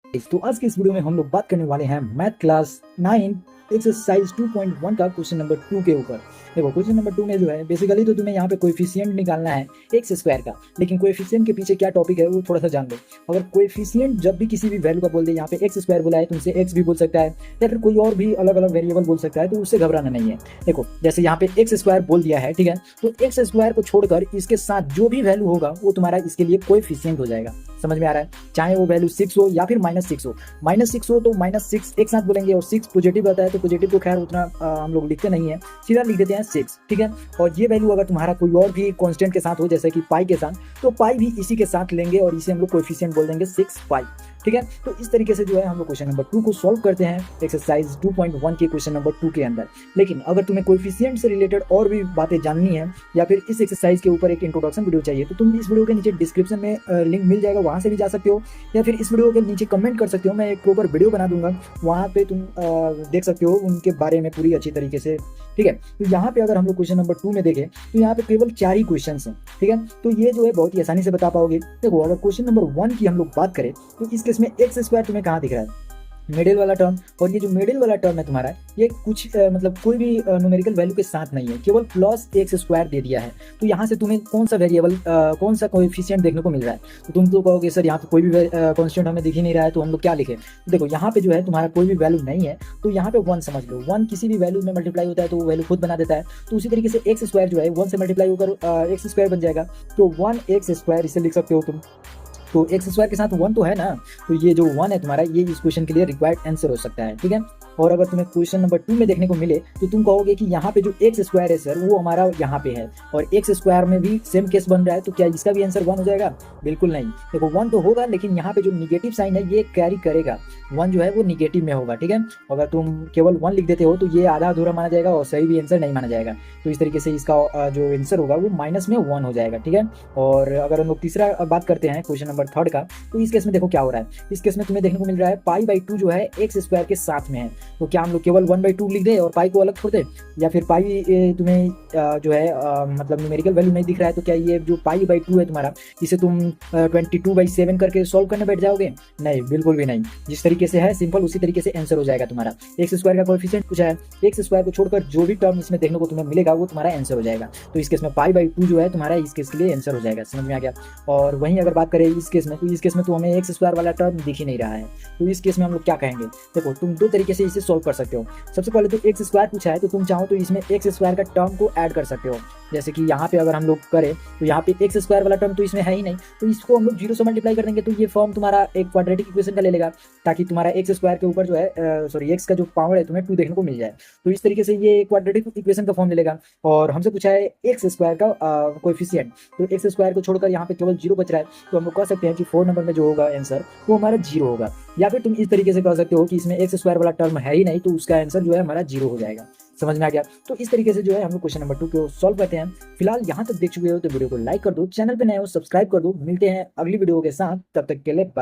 तो आज के इस वीडियो में हम लोग बात करने वाले हैं मैथ क्लास 9 एक्सरसाइज 2.1 का क्वेश्चन नंबर 2 के ऊपर। देखो क्वेश्चन नंबर 2 में जो है बेसिकली तो तुम्हें यहाँ पे कोएफिशिएंट निकालना है एक्स स्क्वायर का, लेकिन कोएफिशिएंट के पीछे क्या टॉपिक है वो थोड़ा सा जान लो। अगर कोएफिशिएंट जब भी किसी भी वैल्यू का बोल दे, यहाँ पे एक्स स्क्वायर बोला है तो उनसे एक्स भी बोल सकता है या फिर कोई और भी अलग अलग वेरिएबल बोल सकता है, तो उससे घबराना नहीं है। देखो जैसे यहाँ पे एक्स स्क्वायर बोल दिया है, ठीक है, तो एक्स स्क्वायर को छोड़कर इसके साथ जो भी वैल्यू होगा वो तुम्हारा इसके लिए कोएफिशिएंट हो जाएगा। समझ में आ रहा है? चाहे वो वैल्यू 6 हो या फिर -6 हो। -6 हो तो -6 एक साथ बोलेंगे, और 6 पॉजिटिव रहता है तो पॉजिटिव को खैर उतना हम लोग लिखते नहीं है, सीधा लिख देते हैं 6, ठीक है। और ये वैल्यू अगर तुम्हारा कोई और भी कांस्टेंट के साथ हो, जैसे कि पाई के साथ, तो पाई भी इसी के साथ लेंगे और इसे हम लोग कोएफिशिएंट बोल देंगे 6 पाई, ठीक है। तो इस तरीके से जो है हम लोग क्वेश्चन नंबर 2 को सॉल्व करते हैं एक्सरसाइज 2.1 के क्वेश्चन नंबर 2 के अंदर। लेकिन अगर तुम्हें कोएफिशिएंट से रिलेटेड और भी बातें जाननी है या फिर इस एक्सरसाइज के ऊपर एक इंट्रोडक्शन वीडियो चाहिए, तो तुम इस वीडियो के नीचे डिस्क्रिप्शन में लिंक मिल जाएगा, वहां से भी जा सकते हो, या फिर इस वीडियो के नीचे कमेंट कर सकते हो। मैं एक प्रॉपर वीडियो बना दूंगा, वहाँ पे तुम देख सकते हो उनके बारे में पूरी अच्छी तरीके से, ठीक है। तो यहाँ पे अगर हम लोग क्वेश्चन नंबर 2 में देखें तो यहाँ पे केवल 4 ही क्वेश्चन हैं, ठीक है। तो ये जो है बहुत ही आसानी से बता पाओगे। देखो अगर क्वेश्चन नंबर 1 की हम लोग बात करें तो इस केस में एक्स स्क्वायर तुम्हें कहाँ दिख रहा है? मिडिल वाला टर्म। और ये जो मिडिल वाला टर्म है तुम्हारा, ये कुछ मतलब कोई भी न्यूमेरिकल वैल्यू के साथ नहीं है, केवल प्लस एक्स स्क्वायर दे दिया है। तो यहाँ से तुम्हें कौन सा वेरिएबल कौन सा कोएफिशिएंट देखने को मिल रहा है? तो तुम तो कहोगे सर यहाँ पे कोई भी कांस्टेंट हमें दिख ही नहीं रहा है, तो हम लोग क्या लिखें? देखो यहाँ पे जो है तुम्हारा कोई भी वैल्यू नहीं है, तो यहाँ पे 1 समझ लो। 1 किसी भी वैल्यू में मल्टीप्लाई होता है तो वो वैल्यू खुद बना देता है। तो उसी तरीके से एक्स स्क्वायर जो है 1 से मल्टीप्लाई होकर एक्स स्क्वायर बन जाएगा, तो 1 एक्स स्क्वायर इसे लिख सकते हो तुम। तो एक्स स्क्वायर के साथ 1 तो है ना, तो ये जो 1 है तुम्हारा, ये इस क्वेश्चन के लिए रिक्वायर्ड आंसर हो सकता है, ठीक है। और अगर तुम्हें क्वेश्चन नंबर 2 में देखने को मिले तो तुम कहोगे कि यहाँ पे जो एक्स स्क्वायर है सर वो हमारा यहाँ पे है, और एक्स स्क्वायर में भी सेम केस बन रहा है, तो क्या इसका भी आंसर 1 हो जाएगा? बिल्कुल नहीं। देखो 1 तो होगा, लेकिन यहाँ पे जो निगेटिव साइन है ये कैरी करेगा, 1 जो है वो निगेटिव में होगा, ठीक है। अगर तुम केवल 1 लिख देते हो तो ये आधा अधूरा माना जाएगा और सही भी आंसर नहीं माना जाएगा। तो इस तरीके से इसका जो आंसर होगा वो माइनस में 1 हो जाएगा, ठीक है। और अगर हम लोग तीसरा बात करते हैं क्वेश्चन नंबर 3 का, तो इस केस में देखो क्या हो रहा है। इस केस में तुम्हें देखने को मिल रहा है पाई/2 जो है एक्स स्क्वायर के साथ में है, तो क्या हम लोग केवल 1/2 लिख दे और पाई को अलग छोड़ दे? या फिर पाई तुम्हें जो है मतलब न्यूमेरिकल वैल्यू नहीं दिख रहा है, तो क्या ये जो पाई/2 है तुम्हारा, इसे तुम 22/7 करके सॉल्व करने बैठ जाओगे? नहीं, बिल्कुल भी नहीं। जिस तरीके से है सिंपल, उसी तरीके से आंसर हो जाएगा तुम्हारा। एक्स स्क्वायर का कोएफिशिएंट पूछा है, एक्स स्क्वायर को छोड़कर जो भी टर्म इसमें देखने को तुम्हें मिलेगा वो तुम्हारा आंसर हो जाएगा। तो इस केस में पाई/2 जो है तुम्हारा इस केस के लिए आंसर हो जाएगा। समझ में आ गया? और वहीं अगर बात करें इस केस में, तो इस केस में तो हमें एक्स स्क्वायर वाला टर्म दिख ही नहीं रहा है, तो इस केस में हम लोग क्या कहेंगे? देखो तुम 2 तरीके से इसे सॉल्व कर सकते हो। सबसे पहले तो एक्स स्क्वायर पूछा है, तो तुम चाहो तो इसमें एक्स स्क्वायर का टर्म को ऐड कर सकते हो। जैसे कि यहाँ पे अगर हम लोग करें तो यहाँ पे एक्स स्क्वायर वाला टर्म तो इसमें है ही नहीं, तो इसको हम लोग 0 से मल्टीप्लाई कर देंगे, तो ये फॉर्म तुम्हारा एक क्वाड्रेटिक इक्वेशन का ले लेगा, ताकि तुम्हारा एक्स स्क्वायर के ऊपर जो है सॉरी एक्स का जो पावर है तुम्हें 2 देखने को मिल जाए। तो इस तरीके से ये क्वाड्रेटिक इक्वेशन का फॉर्म ले लेगा। और हमसे पूछा है एक्स स्क्वायर का कोएफिशिएंट, तो एक्स स्क्वायर को छोड़कर यहाँ पे केवल 0 बच रहा है, तो हम लोग कह सकते हैं कि 4 नंबर में जो होगा आंसर वो हमारा 0 होगा। या फिर तुम इस तरीके से कह सकते हो कि इसमें एक्स स्क्वायर वाला टर्म है ही नहीं, तो उसका आंसर जो है हमारा 0 हो जाएगा। समझ में आ गया? तो इस तरीके से जो है हम लोग क्वेश्चन नंबर 2 को सॉल्व करते हैं। फिलहाल यहाँ तक देख चुके हो तो वीडियो को लाइक कर दो, चैनल पे नए हो सब्सक्राइब कर दो। मिलते हैं अगली वीडियो के साथ, तब तक के लिए बाय।